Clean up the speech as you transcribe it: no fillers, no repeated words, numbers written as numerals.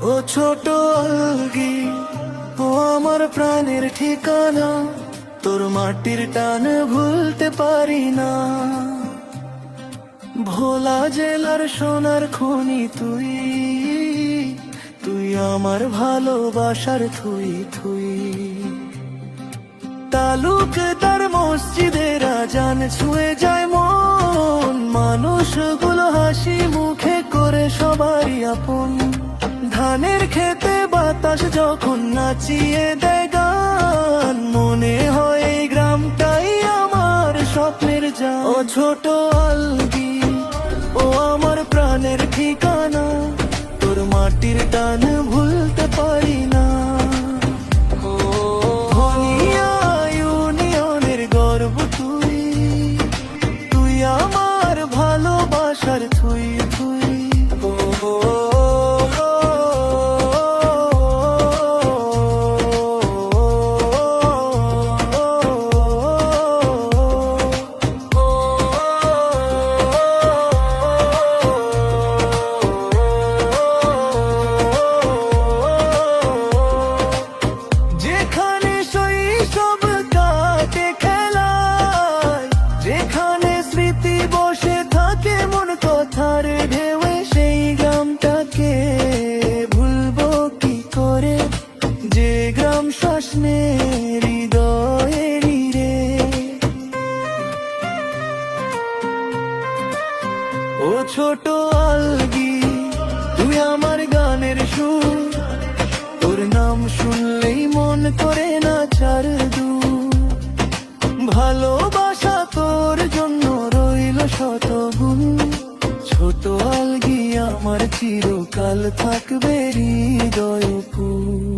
ও ছোট আলগি, ও আমার প্রাণের ঠিকানা, তোর মাটির টান ভুলতে পারি না। ভোলা জেলার সোনার খনি তুই, তুই আমার ভালোবাসার থুই থুই। তালুকদার মসজিদের আজান ছুঁয়ে যায় মন, মানুষগুলো হাসি মুখে করে সবারই আপন। ধানের খেতে বাতাস যখন নাচিয়ে দেয় গান, মনে হয় এই গ্রামটাই আমার স্বপ্নের জান। ও ছোট আলগি, ও আমার প্রাণের ঠিকানা, তোর মাটির টান ভুলতে পারি না। ধনিয়া ইউনিয়নের গর্ব তুই, তুই আমার ভালোবাসার থুই থুই। কথার ঢেউয়ে সেই গ্রামটাকে ভুলবো কি করে, যে গ্রাম শ্বাস হৃদয়েরই রে। ও ছোট আলগি, তুই আমার গানের সুর, তোর নাম শুনলেই মন করে না চার দূর। ভালোবাসা তোর জন্য রইল শত গুণ, ছোট আলগি আমার চিরকাল থাকবে হৃদয় ফুল।